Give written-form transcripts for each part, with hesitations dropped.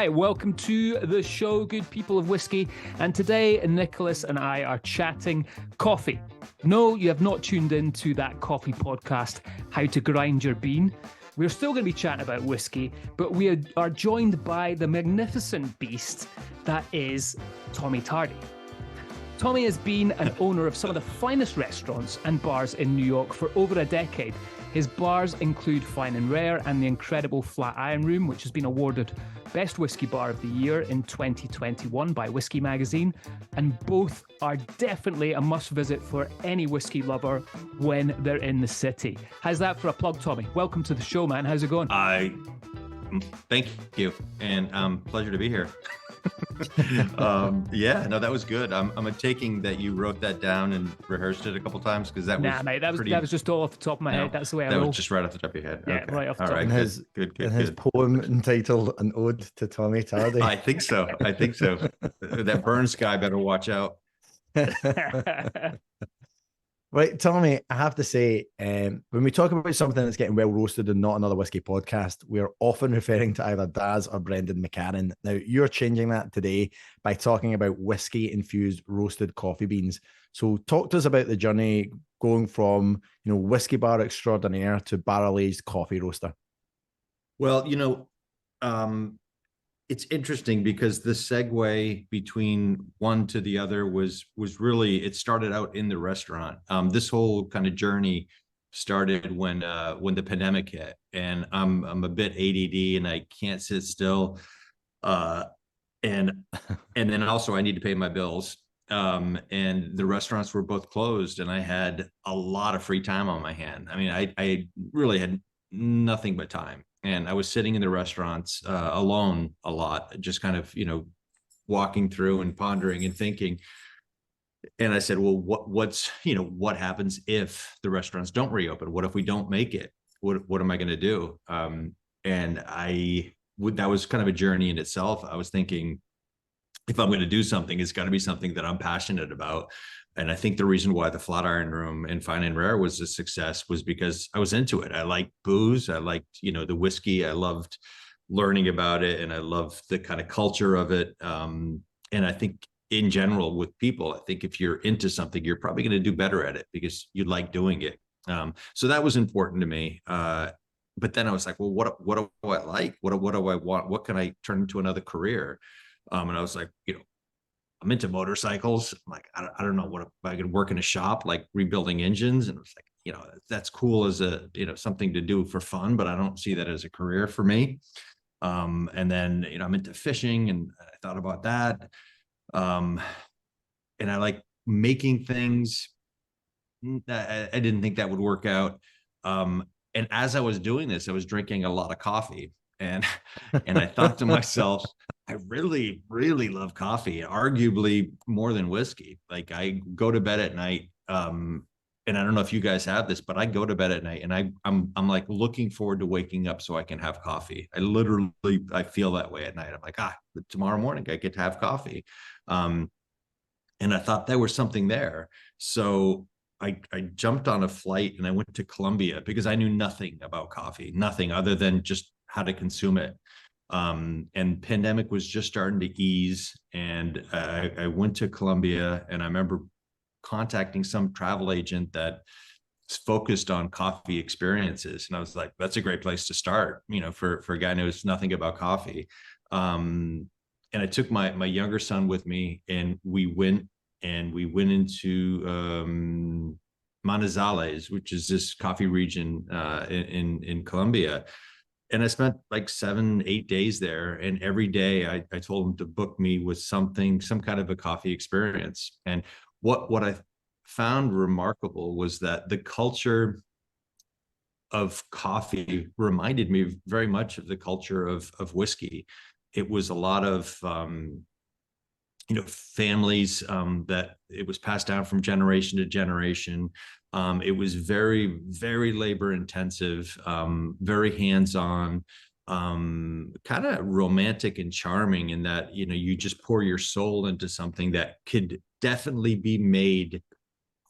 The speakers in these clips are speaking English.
Hi, welcome to the show, good people of whiskey. And today, Nicholas and I are chatting coffee. No, you have not tuned into that coffee podcast, How to Grind Your Bean. We're still going to be chatting about whiskey, but we are joined by the magnificent beast that is Tommy Tardie. Tommy has been an owner of some of the finest restaurants and bars in New York for over a decade. His bars include Fine and Rare and the incredible Flatiron Room, which has been awarded Best Whiskey Bar of the Year in 2021 by Whiskey Magazine. And both are definitely a must-visit for any whiskey lover when they're in the city. How's that for a plug, Tommy? Welcome to the show, man. How's it going? Thank you, and pleasure to be here. Yeah, no, that was good. I'm taking that you wrote that down and rehearsed it a couple times because that was mate, that was just all off the top of my head. That's the way I roll. That was just right off the top of your head. Yeah, okay. Right off the all top. Right, and his poem entitled "An Ode to Tommy Tardie." I think so. That Burns guy better watch out. Right, Tommy, I have to say, when we talk about something that's getting well roasted and not another whiskey podcast, we're often referring to either Daz or Brendan McCarran. Now, you're changing that today by talking about whiskey-infused roasted coffee beans. So talk to us about the journey going from, whiskey bar extraordinaire to barrel-aged coffee roaster. Well, it's interesting because the segue between one to the other was really, it started out in the restaurant. This whole kind of journey started when the pandemic hit, and I'm a bit ADD and I can't sit still. And then also I need to pay my bills. And the restaurants were both closed and I had a lot of free time on my hand. I mean, I really had nothing but time. And I was sitting in the restaurants alone a lot, just kind of, walking through and pondering and thinking. And I said, well, what happens if the restaurants don't reopen? What if we don't make it? What am I going to do? And that was kind of a journey in itself. I was thinking, if I'm going to do something, it's got to be something that I'm passionate about. And I think the reason why the Flatiron Room and Fine and Rare was a success was because I was into it. I liked booze. I liked, the whiskey. I loved learning about it. And I loved the kind of culture of it. And I think in general with people, I think if you're into something, you're probably going to do better at it because you like doing it. So that was important to me. But then I was like, well, what do I like? What do I want? What can I turn into another career? And I was like, I'm into motorcycles. I'm like, I don't know what if I could work in a shop, like rebuilding engines. And it was like, that's cool as a, something to do for fun, but I don't see that as a career for me. And then, I'm into fishing and I thought about that. And I like making things. I didn't think that would work out. And as I was doing this, I was drinking a lot of coffee. And I thought to myself, I really, really love coffee, arguably more than whiskey. Like I go to bed at night, and I don't know if you guys have this, but I go to bed at night and I'm like looking forward to waking up so I can have coffee. I feel that way at night. I'm like, tomorrow morning I get to have coffee. And I thought there was something there. So I jumped on a flight and I went to Colombia because I knew nothing about coffee, nothing other than just how to consume it. And pandemic was just starting to ease. And I went to Colombia and I remember contacting some travel agent that focused on coffee experiences. And I was like, that's a great place to start, for a guy who knows nothing about coffee. And I took my younger son with me and we went into Manizales, which is this coffee region in Colombia. And I spent like 7-8 days there. And every day I told him to book me with some kind of a coffee experience. And what I found remarkable was that the culture of coffee reminded me very much of the culture of whiskey. It was a lot of, families that it was passed down from generation to generation. It was very, very labor intensive, very hands-on, kind of romantic and charming in that, you just pour your soul into something that could definitely be made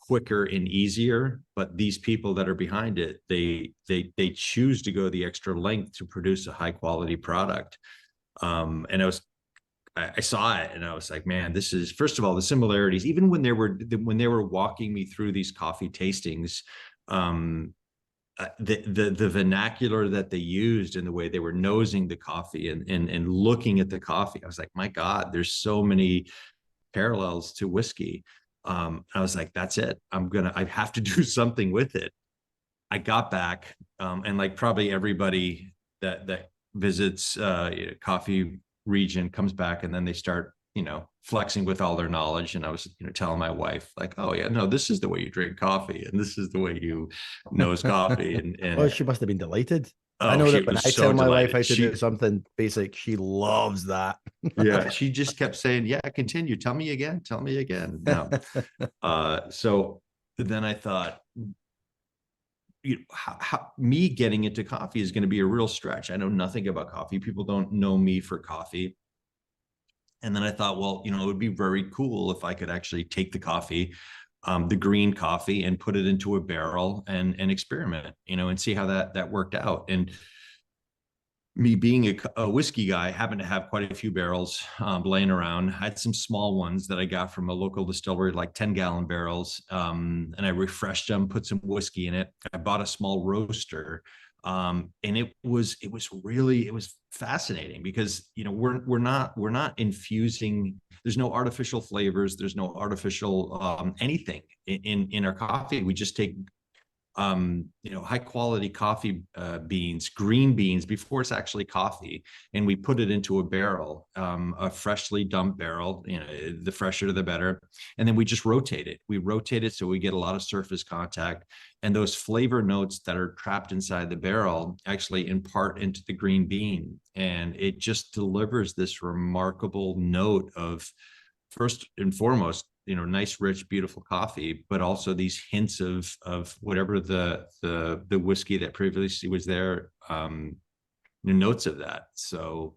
quicker and easier, but these people that are behind it, they choose to go the extra length to produce a high quality product. And I saw it and I was like, man, this is, first of all, the similarities, even when they were walking me through these coffee tastings, the vernacular that they used and the way they were nosing the coffee and looking at the coffee, I was like, my God, there's so many parallels to whiskey. I was like, that's it. I have to do something with it. I got back, and like probably everybody that visits coffee region comes back, and then they start, flexing with all their knowledge. And I was, telling my wife, like, oh yeah, no, this is the way you drink coffee, and this is the way you nose coffee. And Oh, she must have been delighted. I oh, know she that when was I so tell my wife delighted. how to do something basic, she loves that. Yeah, she just kept saying, yeah, continue. Tell me again. Tell me again. No. So then I thought, how me getting into coffee is going to be a real stretch. I know nothing about coffee. People don't know me for coffee. And then I thought, well, it would be very cool if I could actually take the coffee, the green coffee, and put it into a barrel and experiment, and see how that worked out. And me being a whiskey guy, I happened to have quite a few barrels laying around. I had some small ones that I got from a local distillery, like 10-gallon barrels, and I refreshed them, put some whiskey in it. I bought a small roaster, and it was fascinating because we're not infusing. There's no artificial flavors. There's no artificial anything in our coffee. We just take high quality coffee beans, green beans, before it's actually coffee, and we put it into a barrel, a freshly dumped barrel. The fresher the better, and then we just rotate it. We rotate it so we get a lot of surface contact, and those flavor notes that are trapped inside the barrel actually impart into the green bean, and it just delivers this remarkable note of, first and foremost, nice, rich, beautiful coffee, but also these hints of whatever the whiskey that previously was there, notes of that. So,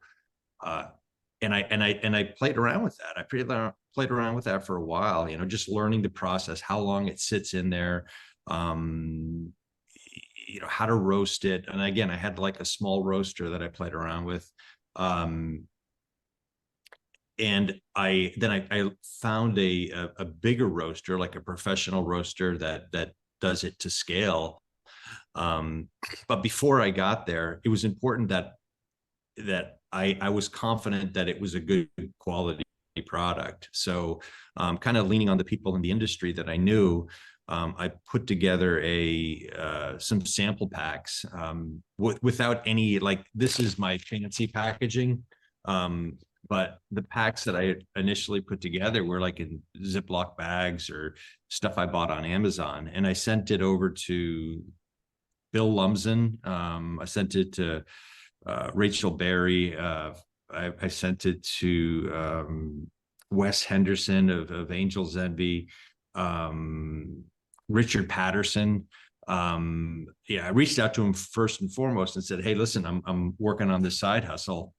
and I played around with that. I played around with that for a while, just learning the process, how long it sits in there, how to roast it. And again, I had like a small roaster that I played around with. And I found a bigger roaster, like a professional roaster that does it to scale. But before I got there, it was important that I was confident that it was a good quality product. So kind of leaning on the people in the industry that I knew, I put together some sample packs without any, like, this is my fancy packaging. But the packs that I initially put together were like in Ziploc bags or stuff I bought on Amazon. And I sent it over to Bill Lumsden. I sent it to Rachel Berry. I sent it to Wes Henderson of Angel's Envy, Richard Patterson. I reached out to him first and foremost and said, hey, listen, I'm working on this side hustle.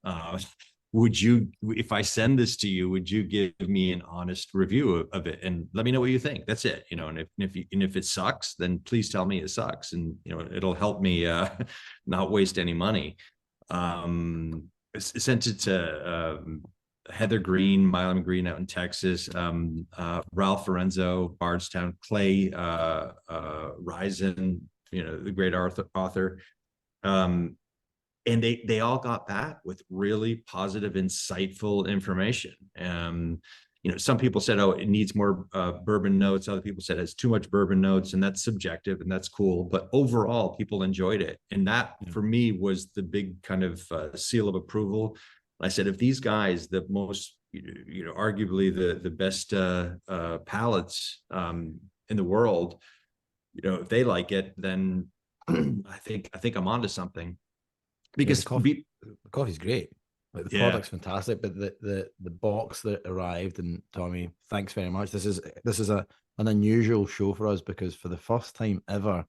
Would you, if I send this to you, would you give me an honest review of it and let me know what you think? That's it. And if it sucks, then please tell me it sucks. And, it'll help me not waste any money. Sent it to Heather Green, Milam Green out in Texas, Ralph Lorenzo, Bardstown, Clay Risen, the great author. And they all got back with really positive, insightful information. Some people said, oh, it needs more bourbon notes. Other people said it has too much bourbon notes, and that's subjective, and that's cool. But overall, people enjoyed it. And that, for me, was the big kind of seal of approval. I said, if these guys, the most, arguably the best palates in the world, if they like it, then I think I'm onto something. Because the coffee's great. Like, the product's fantastic, but the box that arrived, and Tommy, thanks very much. This is an unusual show for us because for the first time ever,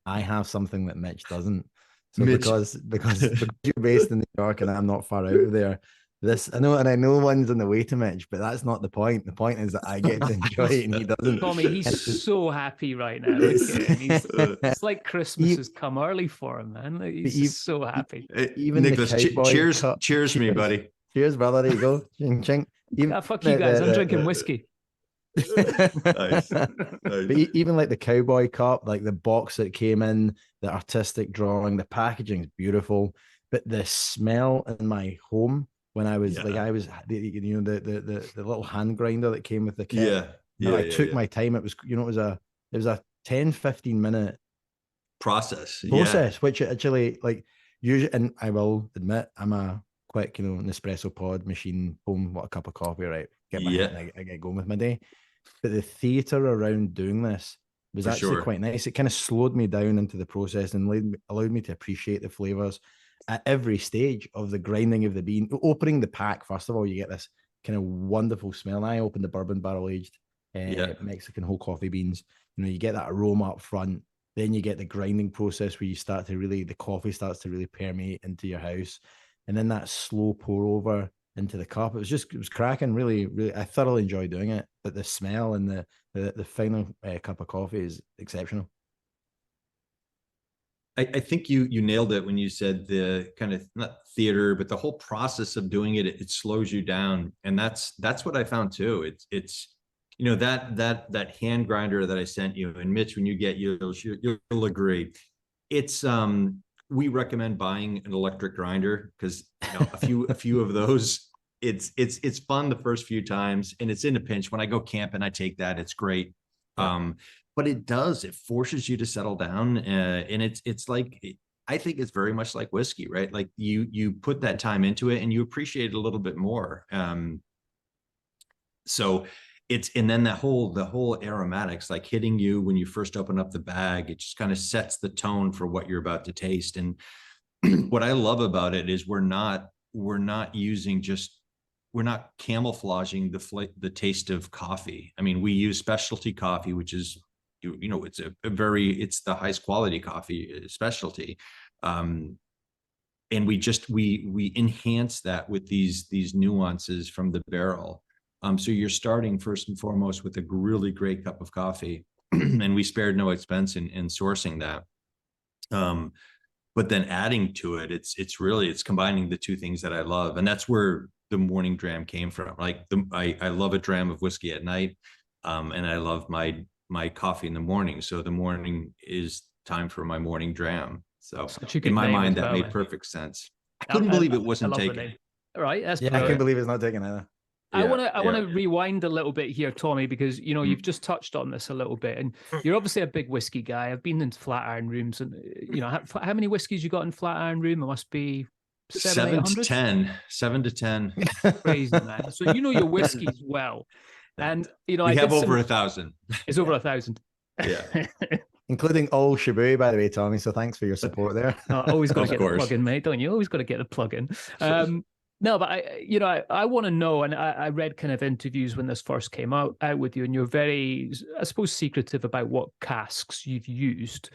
I have something that Mitch doesn't. So Mitch, because you're based in New York and I'm not far out of there, I know one's on the way to Mitch, but that's not the point. The point is that I get to enjoy it and he doesn't. Tommy, he's so happy right now. It's like Christmas has come early for him, man. He's just so happy. Even Nicholas, cheers me, buddy. Cheers, brother. There you go. Ching, ching. Even fuck you guys. I'm drinking whiskey. Nice. But even like the cowboy cup, like the box that came in, the artistic drawing, the packaging is beautiful. But the smell in my home when I was the little hand grinder that came with the kit. I took my time. It was it was a 10-15 minute process, which actually like usually, and I will admit I'm a quick Nespresso pod machine, boom, what a cup of coffee, right? Get my head and I get going with my day. But the theater around doing this was actually quite nice. It kind of slowed me down into the process and allowed me to appreciate the flavors at every stage of the grinding of the bean. Opening the pack, first of all, you get this kind of wonderful smell. And I opened the bourbon barrel aged Mexican whole coffee beans. You get that aroma up front. Then you get the grinding process where the coffee starts to really permeate into your house. And then that slow pour over into the cup. It was cracking. Really, really, I thoroughly enjoyed doing it. But the smell and the final cup of coffee is exceptional. I think you nailed it when you said the kind of not theater, but the whole process of doing it slows you down, and that's what I found too. It's that hand grinder that I sent you, and Mitch, when you get you'll agree. It's we recommend buying an electric grinder because a few of those. It's fun the first few times, and it's in a pinch. When I go camping, I take that. It's great. Yeah. But it forces you to settle down, and it's like, I think it's very much like whiskey, right? Like you put that time into it and you appreciate it a little bit more. So and then the whole aromatics like hitting you when you first open up the bag, it just kind of sets the tone for what you're about to taste. And what I love about it is we're not camouflaging the taste of coffee. I mean, we use specialty coffee, which is, it's the highest quality coffee specialty. And we enhance that with these nuances from the barrel. So you're starting first and foremost with a really great cup of coffee, and we spared no expense in sourcing that. But then adding to it, it's combining the two things that I love, and that's where the Morning Dram came from. Like I love a dram of whiskey at night, and I love my coffee in the morning. So the morning is time for my Morning Dram. So in my mind, that made perfect sense. I couldn't believe it wasn't taken. Right. That's I can't believe it's not taken either. I want to rewind a little bit here, Tommy, because you've just touched on this a little bit, and you're obviously a big whiskey guy. I've been in Flatiron rooms, and how many whiskeys you got in Flatiron room? It must be 7 to 10. 7 to 10. Crazy, man. So your whiskeys well, and we have over 1,000. It's over 1,000. Yeah. Including all Shibuya, by the way, Tommy. So thanks for your support there. Always got to get the plug in, mate, don't you? Always got to get the plug in. No, but I want to know, and I read kind of interviews when this first came out with you, and you're very, I suppose, secretive about what casks you've used.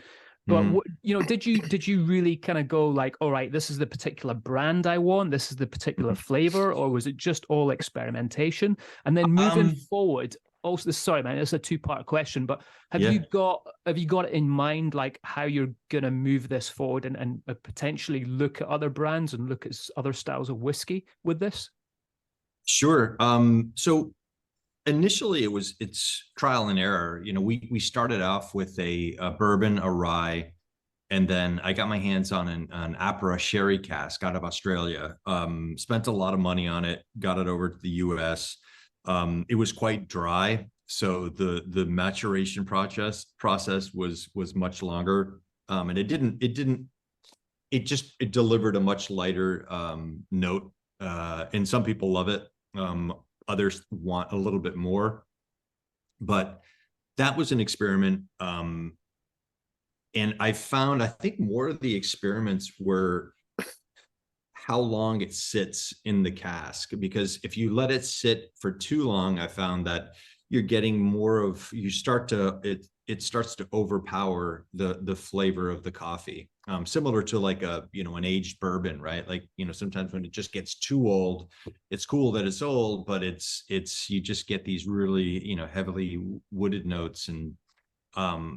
But did you really kind of go like, all right, this is the particular brand I want, this is the particular flavor, or was it just all experimentation? And then moving forward, also, sorry, man, it's a two-part question, but have you got it in mind, like how you're going to move this forward and potentially look at other brands and look at other styles of whiskey with this? Sure. So initially it's trial and error. We started off with a bourbon, a rye, and then I got my hands on an Apra sherry cask out of Australia. Spent a lot of money on it, got it over to the US. It was quite dry, so the maturation process was much longer, and it delivered a much lighter note, and some people love it, others want a little bit more, but that was an experiment, and I think more of the experiments were how long it sits in the cask, because if you let it sit for too long, I found that you're getting it starts to overpower the flavor of the coffee. Similar to like an aged bourbon, right? Like, sometimes when it just gets too old, it's cool that it's old, but you just get these really, heavily wooded notes, and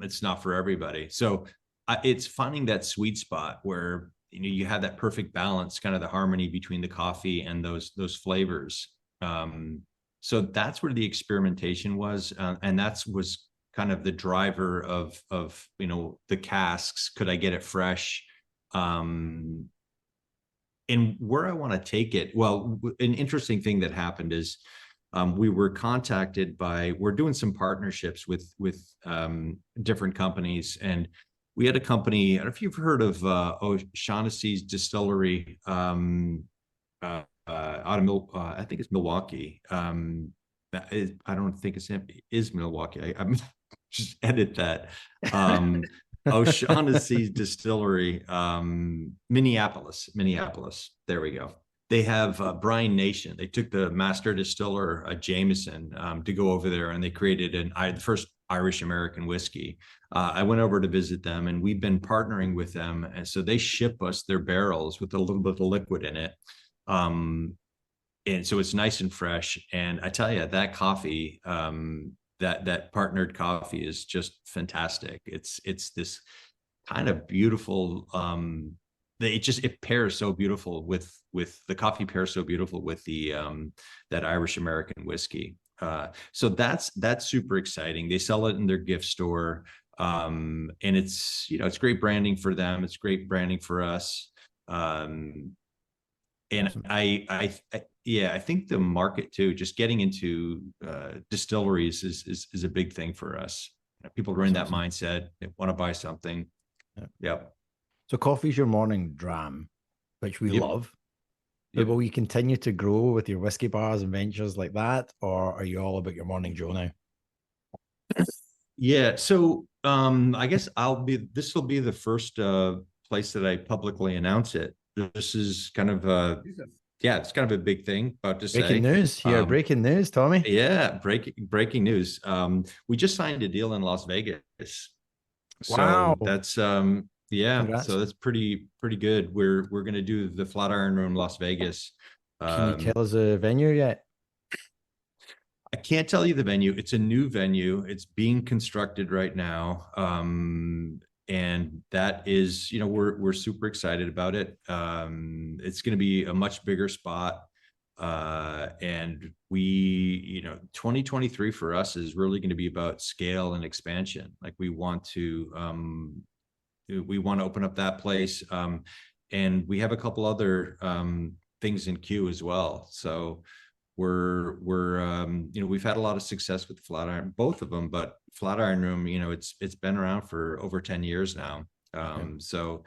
it's not for everybody. So it's finding that sweet spot where you have that perfect balance, kind of the harmony between the coffee and those flavors. So that's where the experimentation was, and was kind of the driver of the casks. Could I get it fresh? And where I want to take it. Well, an interesting thing that happened is we were contacted we're doing some partnerships with different companies, and we had a company. I don't know if you've heard of O'Shaughnessy's Distillery out of I think it's Milwaukee. I don't think is Milwaukee. I'm just edit that. O'Shaughnessy's Distillery, Minneapolis. There we go. They have Brian Nation. They took the master distiller, Jameson, to go over there, and they created the first Irish American whiskey. I went over to visit them, and we've been partnering with them. And so they ship us their barrels with a little bit of liquid in it. And so it's nice and fresh. And I tell you, that coffee, that partnered coffee is just fantastic. It's this kind of beautiful, it pairs so beautiful with the coffee pairs so beautiful with the that Irish American whiskey. So that's super exciting. They sell it in their gift store, and it's great branding for them. It's great branding for us. And awesome. I think the market too, just getting into distilleries is a big thing for us. People are in that mindset. They want to buy something. Yep. So coffee's your morning dram, which we love. But will you continue to grow with your whiskey bars and ventures like that, or are you all about your morning Joe now? Yeah. So I guess this will be the first place that I publicly announce it. This is kind of it's kind of a big thing about to say. Breaking news here. Breaking news, Tommy. Yeah, breaking news. We just signed a deal in Las Vegas. Wow. So that's Congrats. So that's pretty good. We're going to do the Flatiron Room, Las Vegas. Can you tell us a venue yet? I can't tell you the venue. It's a new venue. It's being constructed right now. And that is, we're super excited about it. It's going to be a much bigger spot. And 2023 for us is really going to be about scale and expansion. Like we want to open up that place. And we have a couple other things in queue as well. So we're we've had a lot of success with Flatiron, both of them, but Flatiron Room, it's been around for over 10 years now. So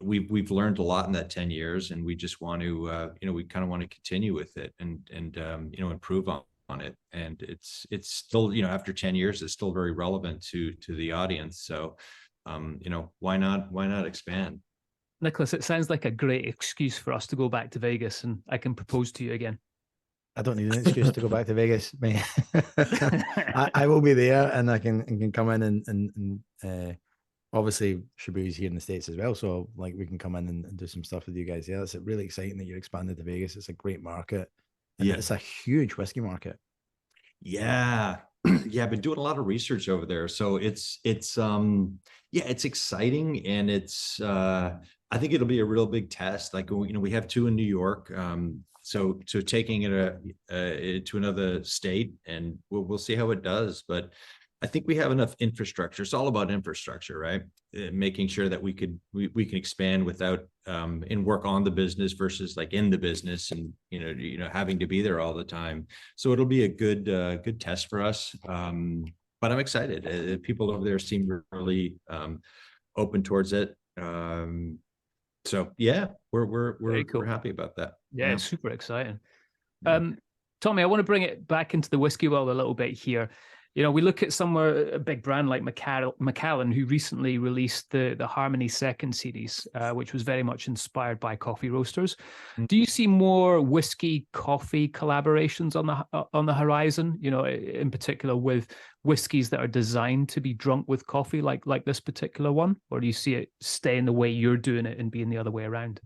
we've learned a lot in that 10 years, and we just want to we kind of want to continue with it and improve on it. And it's still, after 10 years, it's still very relevant to the audience. So why not expand? Nicholas, it sounds like a great excuse for us to go back to Vegas, and I can propose to you again. I don't need an excuse to go back to Vegas, man. I will be there, and I can come in and obviously Shabu's here in the States as well. So like we can come in and do some stuff with you guys. Yeah, it's really exciting that you're expanded to Vegas. It's a great market. And it's a huge whiskey market. Yeah. Yeah, I've been doing a lot of research over there. So it's exciting, and it's I think it'll be a real big test. Like, we have 2 in New York. So taking it to another state, and we'll see how it does. But I think we have enough infrastructure. It's all about infrastructure, right? Making sure that we can expand without and work on the business versus like in the business, and having to be there all the time. So it'll be a good test for us. But I'm excited. People over there seem really open towards it. So yeah, we're cool. We're happy about that. Yeah, it's super exciting. Tommy, I want to bring it back into the whiskey world a little bit here. We look at a big brand like Macallan, who recently released the Harmony Second Series, which was very much inspired by coffee roasters. Do you see more whiskey coffee collaborations on the horizon? In particular with whiskeys that are designed to be drunk with coffee, like this particular one, or do you see it staying the way you're doing it and being the other way around?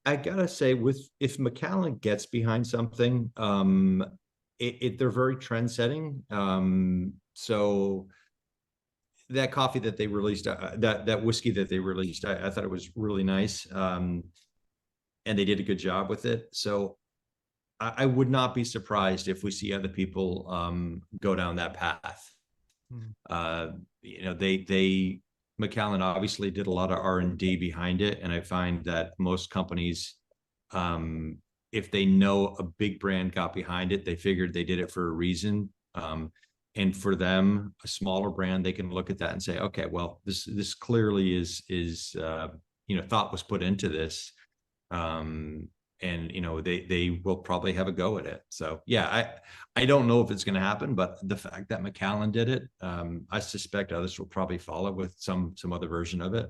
I gotta say, if Macallan gets behind something, they're very trend setting. So that coffee that they released, that whiskey that they released, I thought it was really nice. And they did a good job with it. So I would not be surprised if we see other people go down that path. They Macallan obviously did a lot of R&D behind it, and I find that most companies, if they know a big brand got behind it, they figured they did it for a reason. And for them, a smaller brand, they can look at that and say, okay, well, this clearly is thought was put into this. And they will probably have a go at it. So yeah, I don't know if it's going to happen, but the fact that Macallan did it, I suspect others will probably follow with some other version of it.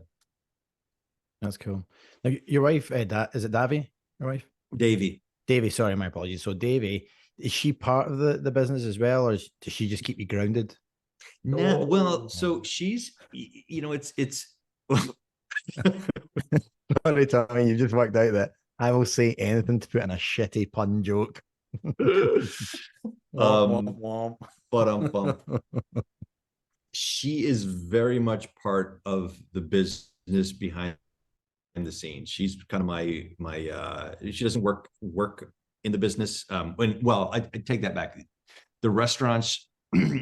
That's cool. Now, your wife, is it Davy? Your wife, Davy. Sorry, my apologies. So Davy, is she part of the business as well, or does she just keep you grounded? No, well, so she's, it's. Sorry, Tommy, you just worked out that I will say anything to put in a shitty pun joke. She is very much part of the business behind the scenes. She's kind of my she doesn't work in the business. I take that back. The restaurants,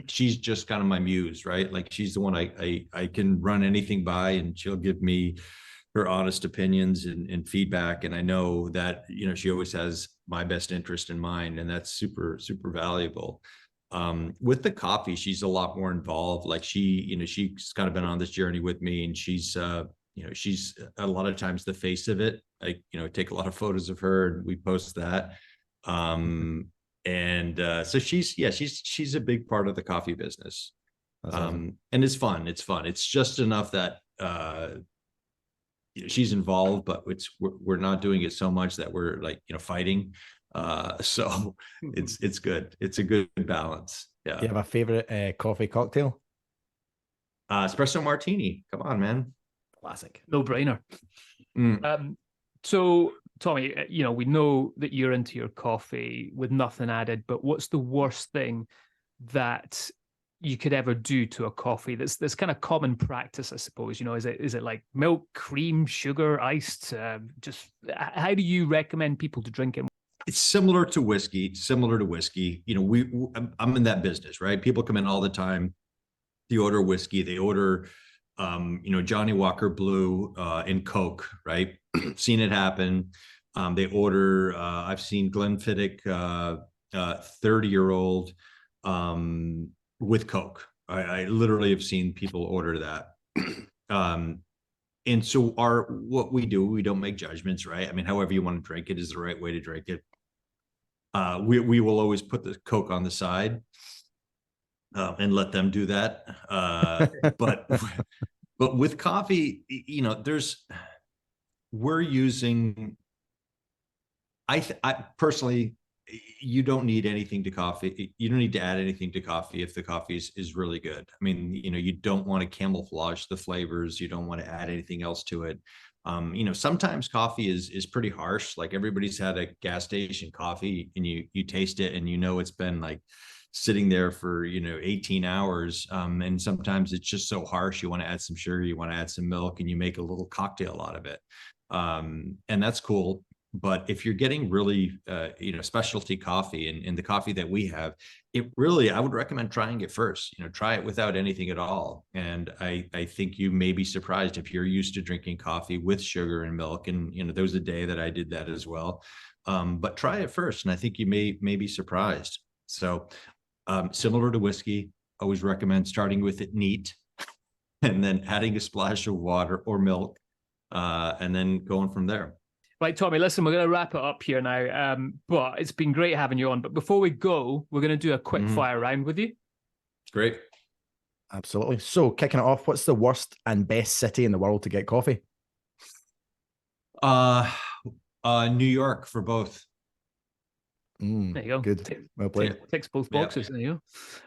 she's just kind of my muse, right? Like she's the one I can run anything by, and she'll give me her honest opinions and feedback. And I know that, she always has my best interest in mind, and that's super, super valuable. With the coffee, she's a lot more involved. Like she's kind of been on this journey with me, and she's she's a lot of times the face of it. I, take a lot of photos of her and we post that. So she's a big part of the coffee business. Awesome. And it's fun. It's just enough that, she's involved, but we're not doing it so much that we're like, fighting. So it's good. It's a good balance. Yeah. Do you have a favorite coffee cocktail? Espresso martini. Come on, man. Classic. No brainer. So Tommy, we know that you're into your coffee with nothing added, but what's the worst thing that you could ever do to a coffee that's kind of common practice, I suppose? Is it like milk, cream, sugar, iced? Just how do you recommend people to drink it? It's similar to whiskey. I'm in that business, right? People come in all the time. They order whiskey. They order, Johnny Walker Blue and Coke, right? Seen it happen. They order. I've seen Glenfiddich 30-year-old with Coke. I literally have seen people order that. And so what we do, we don't make judgments, right? I mean, however you want to drink it is the right way to drink it. We will always put the Coke on the side and let them do that. But with coffee, we're using, I personally, you don't need anything to coffee. You don't need to add anything to coffee if the coffee is really good. I mean, you don't want to camouflage the flavors. You don't want to add anything else to it. Sometimes coffee is pretty harsh. Like everybody's had a gas station coffee and you taste it and it's been like sitting there for 18 hours. And sometimes it's just so harsh. You want to add some sugar, you want to add some milk, and you make a little cocktail out of it. And that's cool. But if you're getting really, specialty coffee and the coffee that we have, I would recommend trying it first. Try it without anything at all. And I think you may be surprised if you're used to drinking coffee with sugar and milk. And, there was a day that I did that as well. But try it first. And I think you may be surprised. So similar to whiskey, always recommend starting with it neat and then adding a splash of water or milk and then going from there. Right, Tommy, listen, we're going to wrap it up here now, but it's been great having you on. But before we go, we're going to do a quick fire round with you. Great. Absolutely. So kicking it off, what's the worst and best city in the world to get coffee? New York for both. There you go. Good. Well played. Ticks both boxes. There you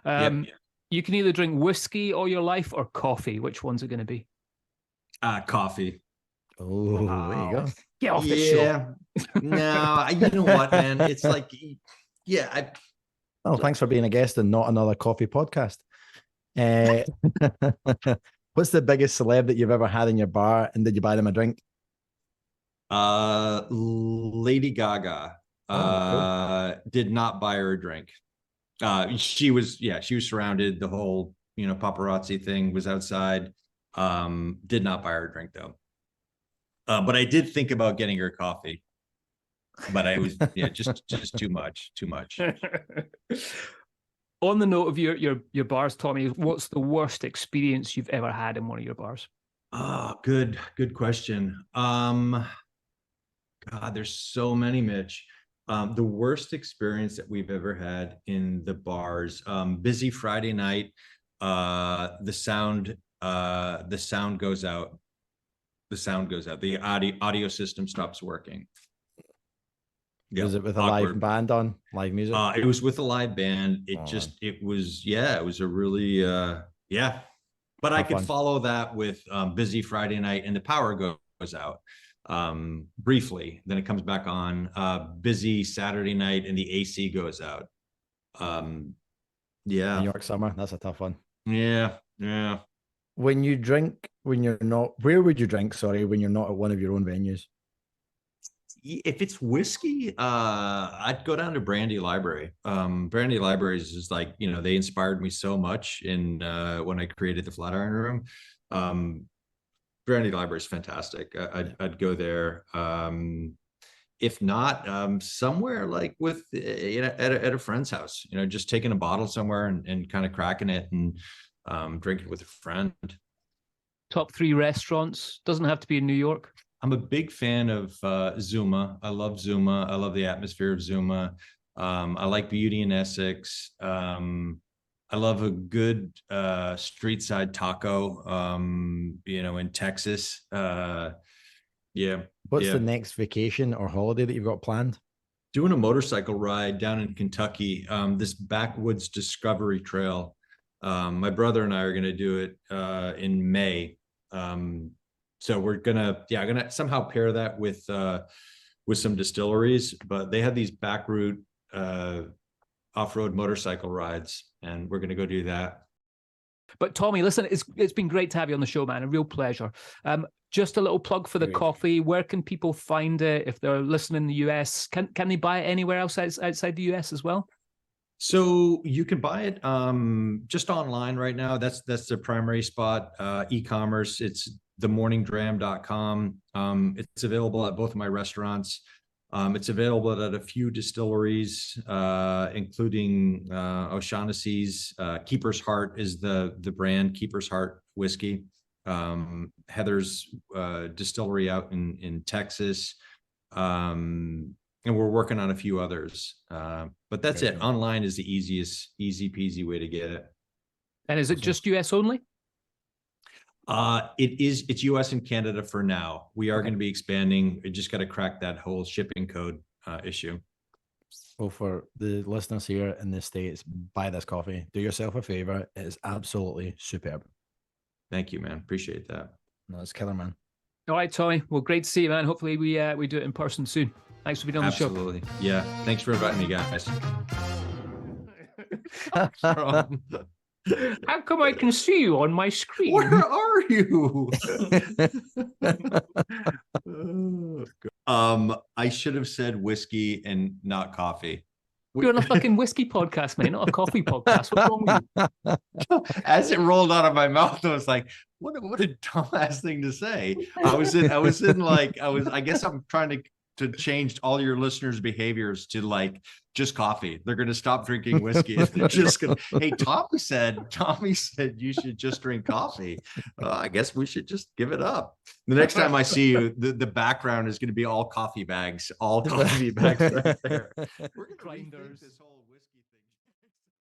go. Yep. You can either drink whiskey all your life or coffee. Which one's it going to be? Coffee. Oh, wow. There you go. Get off the show. No, you know what, man? It's like, thanks for being a guest and not another coffee podcast. Uh, what's the biggest celeb that you've ever had in your bar, and did you buy them a drink? Lady Gaga. Oh, Did not buy her a drink. She was surrounded. The whole, paparazzi thing was outside. Did not buy her a drink though. But I did think about getting her coffee. But I was just too much. On the note of your bars, Tommy, what's the worst experience you've ever had in one of your bars? Oh, good question. God, there's so many, Mitch. The worst experience that we've ever had in the bars. Busy Friday night. The sound goes out. The audio system stops working. Yeah, was it with awkward. A live band on, live music? It was with a live band. It was a really But I could follow that with busy Friday night, and the power goes out briefly. Then it comes back on. Busy Saturday night, and the AC goes out. New York summer, that's a tough one. Yeah. When you drink, when you're not, where would you drink? Sorry, when you're not at one of your own venues. If it's whiskey, I'd go down to Brandy Library. Brandy Libraries is like, they inspired me so much in when I created the Flatiron Room. Brandy Library is fantastic. I'd go there. If not, somewhere like with at a friend's house, just taking a bottle somewhere and kind of cracking it and drinking with a friend. Top 3 restaurants, doesn't have to be in New York. I'm a big fan of Zuma. I love Zuma. I love the atmosphere of Zuma. I like Beauty in Essex. I love a good street side taco, in Texas. What's the next vacation or holiday that you've got planned? Doing a motorcycle ride down in Kentucky, this backwoods discovery trail. My brother and I are going to do it in May. So we're gonna somehow pair that with some distilleries, but they have these back route off-road motorcycle rides, and we're gonna go do that. But Tommy, listen, it's been great to have you on the show, man. A real pleasure. Just a little plug for the coffee. Where can people find it if they're listening in the US? Can they buy it anywhere else outside the US as well? So you can buy it just online right now. That's the primary spot. E-commerce. It's themorningdram.com. It's available at both of my restaurants. It's available at a few distilleries, including O'Shaughnessy's. Keeper's Heart is the brand, Keeper's Heart whiskey. Heather's distillery out in Texas. And we're working on a few others. But that's it. Online is the easy peasy way to get it. And is it just US only? It's US and Canada for now. We are going to be expanding. We just got to crack that whole shipping code issue. Well, for the listeners here in the States, buy this coffee. Do yourself a favor. It is absolutely superb. Thank you, man. Appreciate that. No, it's killer, man. All right, Tommy. Well, great to see you, man. Hopefully we do it in person soon. Thanks for being on the show. Absolutely. Yeah. Thanks for inviting me, guys. How come I can see you on my screen? Where are you? I should have said whiskey and not coffee. You're on a fucking whiskey podcast, man, not a coffee podcast. What's wrong with you? As it rolled out of my mouth, I was like, what a dumbass thing to say. I guess I'm trying to change all your listeners' behaviors to like just coffee. They're going to stop drinking whiskey. They're just going to, hey, Tommy said you should just drink coffee. I guess we should just give it up. The next time I see you, the background is going to be all coffee bags right there. We're going to